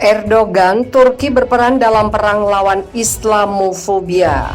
Erdogan, Turki berperan dalam perang lawan Islamofobia.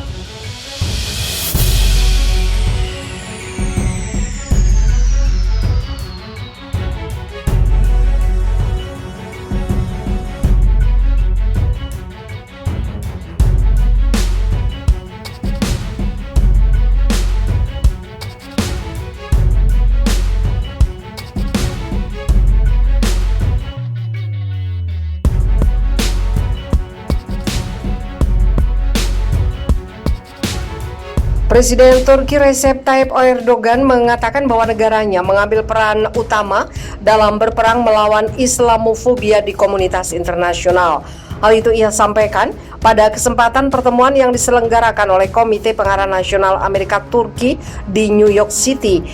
Presiden Turki Recep Tayyip Erdogan mengatakan bahwa negaranya mengambil peran utama dalam berperang melawan Islamofobia di komunitas internasional. Hal itu ia sampaikan pada kesempatan pertemuan yang diselenggarakan oleh Komite Pengarah Nasional Amerika Turki di New York City,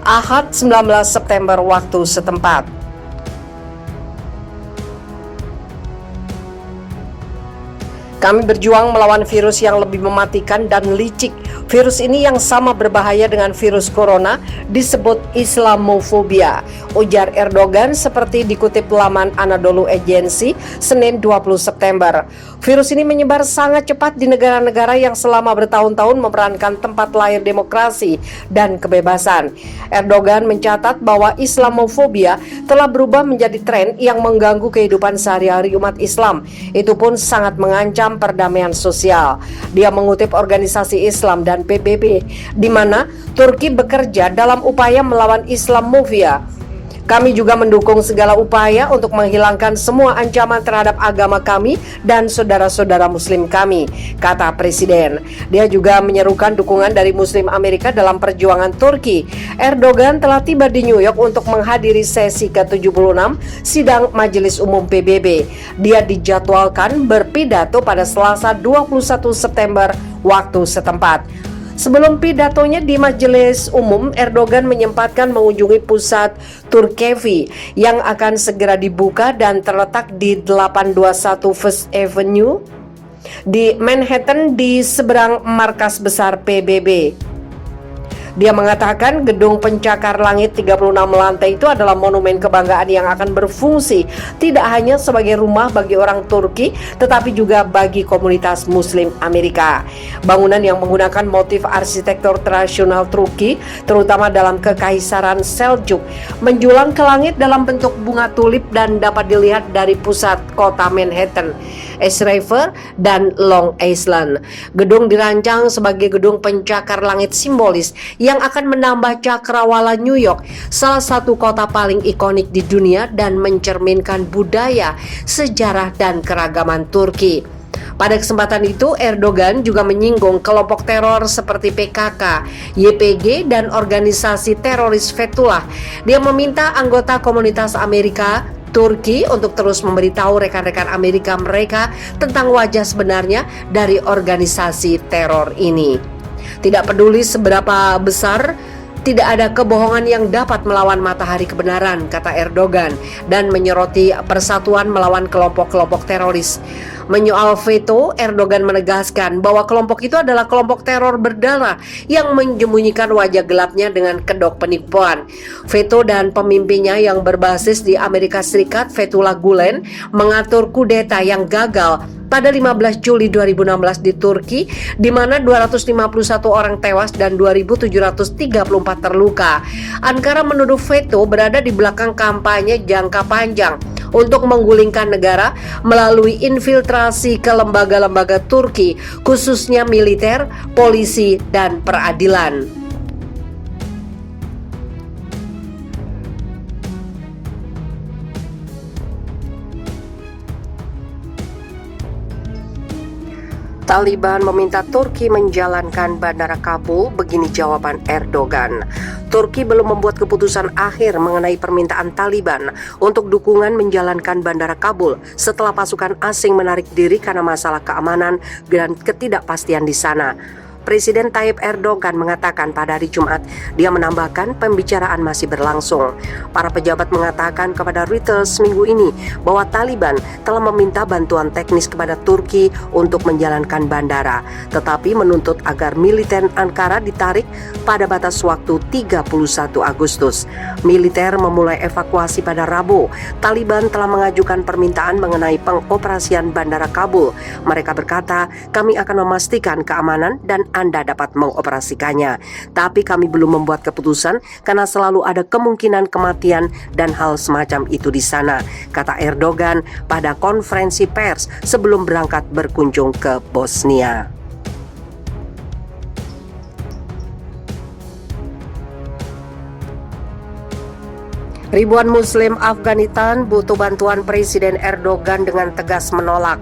Ahad 19 September waktu setempat. Kami berjuang melawan virus yang lebih mematikan dan licik. Virus ini yang sama berbahaya dengan virus corona disebut Islamofobia, ujar Erdogan seperti dikutip laman Anadolu Agency Senin 20 September. Virus ini menyebar sangat cepat di negara-negara yang selama bertahun-tahun memerankan tempat lahir demokrasi dan kebebasan. Erdogan mencatat bahwa Islamofobia telah berubah menjadi tren yang mengganggu kehidupan sehari-hari umat Islam. Itu pun sangat mengancam perdamaian sosial. Dia mengutip organisasi Islam dan PBB, di mana Turki bekerja dalam upaya melawan Islamofobia. Kami juga mendukung segala upaya untuk menghilangkan semua ancaman terhadap agama kami dan saudara-saudara Muslim kami, kata Presiden. Dia juga menyerukan dukungan dari Muslim Amerika dalam perjuangan Turki. Erdogan telah tiba di New York untuk menghadiri sesi ke-76 sidang Majelis Umum PBB. Dia dijadwalkan berpidato pada Selasa 21 September waktu setempat. Sebelum pidatonya di Majelis Umum, Erdogan menyempatkan mengunjungi pusat Turkevi yang akan segera dibuka dan terletak di 821 First Avenue di Manhattan di seberang markas besar PBB. Dia mengatakan gedung pencakar langit 36 lantai itu adalah monumen kebanggaan yang akan berfungsi tidak hanya sebagai rumah bagi orang Turki, tetapi juga bagi komunitas Muslim Amerika. Bangunan yang menggunakan motif arsitektur tradisional Turki, terutama dalam Kekaisaran Seljuk, menjulang ke langit dalam bentuk bunga tulip dan dapat dilihat dari pusat kota Manhattan, East River, dan Long Island. Gedung dirancang sebagai gedung pencakar langit simbolis yang akan menambah cakrawala New York, salah satu kota paling ikonik di dunia dan mencerminkan budaya, sejarah, dan keragaman Turki. Pada kesempatan itu, Erdogan juga menyinggung kelompok teror seperti PKK, YPG, dan organisasi teroris Fethullah. Dia meminta anggota komunitas Amerika Turki untuk terus memberitahu rekan-rekan Amerika mereka tentang wajah sebenarnya dari organisasi teror ini. Tidak peduli seberapa besar, tidak ada kebohongan yang dapat melawan matahari kebenaran, kata Erdogan, dan menyoroti persatuan melawan kelompok-kelompok teroris. Menyoal veto, Erdogan menegaskan bahwa kelompok itu adalah kelompok teror berdarah yang menyembunyikan wajah gelapnya dengan kedok penipuan. Veto dan pemimpinnya yang berbasis di Amerika Serikat, Fethullah Gulen, mengatur kudeta yang gagal pada 15 Juli 2016 di Turki, di mana 251 orang tewas dan 2.734 terluka. Ankara menuduh veto berada di belakang kampanye jangka panjang untuk menggulingkan negara melalui infiltrasi ke lembaga-lembaga Turki, khususnya militer, polisi, dan peradilan. Taliban meminta Turki menjalankan Bandara Kabul, begini jawaban Erdogan. Turki belum membuat keputusan akhir mengenai permintaan Taliban untuk dukungan menjalankan Bandara Kabul setelah pasukan asing menarik diri karena masalah keamanan dan ketidakpastian di sana. Presiden Tayyip Erdogan mengatakan pada hari Jumat, dia menambahkan pembicaraan masih berlangsung. Para pejabat mengatakan kepada Reuters minggu ini bahwa Taliban telah meminta bantuan teknis kepada Turki untuk menjalankan bandara, tetapi menuntut agar militer Ankara ditarik pada batas waktu 31 Agustus. Militer memulai evakuasi pada Rabu. Taliban telah mengajukan permintaan mengenai pengoperasian bandara Kabul. Mereka berkata, kami akan memastikan keamanan dan Anda dapat mengoperasikannya. Tapi kami belum membuat keputusan karena selalu ada kemungkinan kematian dan hal semacam itu di sana, kata Erdogan pada konferensi pers sebelum berangkat berkunjung ke Bosnia. Ribuan Muslim Afghanistan butuh bantuan Presiden Erdogan dengan tegas menolak.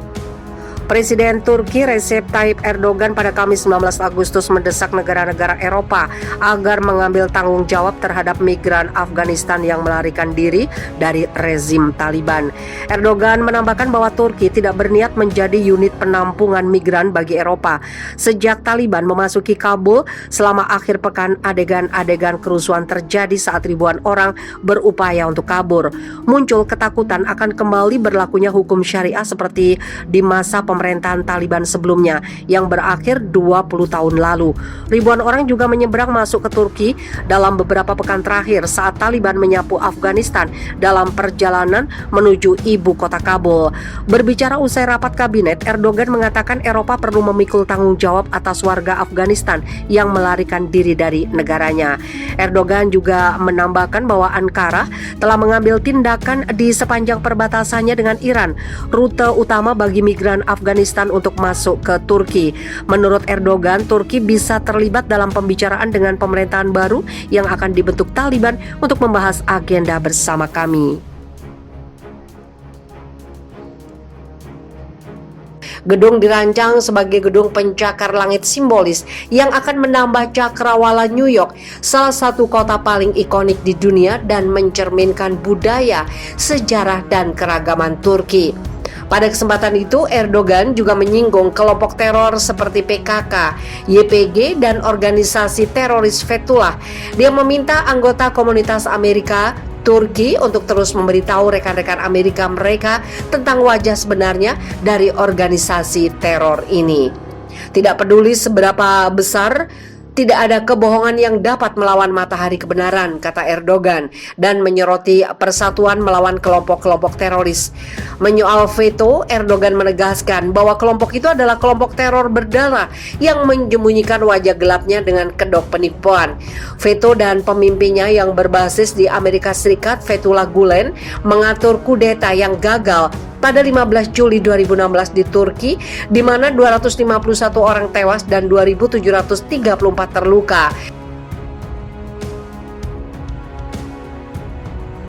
Presiden Turki Recep Tayyip Erdogan pada Kamis 19 Agustus mendesak negara-negara Eropa agar mengambil tanggung jawab terhadap migran Afghanistan yang melarikan diri dari rezim Taliban. Erdogan menambahkan bahwa Turki tidak berniat menjadi unit penampungan migran bagi Eropa. Sejak Taliban memasuki Kabul selama akhir pekan, adegan-adegan kerusuhan terjadi saat ribuan orang berupaya untuk kabur. Muncul ketakutan akan kembali berlakunya hukum syariah seperti di masa pemerintahan Taliban sebelumnya yang berakhir 20 tahun lalu. Ribuan orang juga menyeberang masuk ke Turki dalam beberapa pekan terakhir saat Taliban menyapu Afghanistan dalam perjalanan menuju ibu kota Kabul. Berbicara usai rapat kabinet, Erdogan mengatakan Eropa perlu memikul tanggung jawab atas warga Afghanistan yang melarikan diri dari negaranya. Erdogan juga menambahkan bahwa Ankara telah mengambil tindakan di sepanjang perbatasannya dengan Iran, rute utama bagi migran Afghanistan untuk masuk ke Turki. Menurut Erdogan, Turki bisa terlibat dalam pembicaraan dengan pemerintahan baru yang akan dibentuk Taliban untuk membahas agenda bersama kami. Gedung dirancang sebagai gedung pencakar langit simbolis yang akan menambah cakrawala New York, salah satu kota paling ikonik di dunia dan mencerminkan budaya, sejarah, dan keragaman Turki. Pada kesempatan itu, Erdogan juga menyinggung kelompok teror seperti PKK, YPG, dan organisasi teroris Fethullah. Dia meminta anggota komunitas Amerika Turki untuk terus memberitahu rekan-rekan Amerika mereka tentang wajah sebenarnya dari organisasi teror ini. Tidak peduli seberapa besar, tidak ada kebohongan yang dapat melawan matahari kebenaran, kata Erdogan, dan menyoroti persatuan melawan kelompok-kelompok teroris. Menyoal veto, Erdogan menegaskan bahwa kelompok itu adalah kelompok teror berdarah yang menyembunyikan wajah gelapnya dengan kedok penipuan. Veto dan pemimpinnya yang berbasis di Amerika Serikat, Fethullah Gulen, mengatur kudeta yang gagal pada 15 Juli 2016 di Turki, di mana 251 orang tewas dan 2.734 terluka.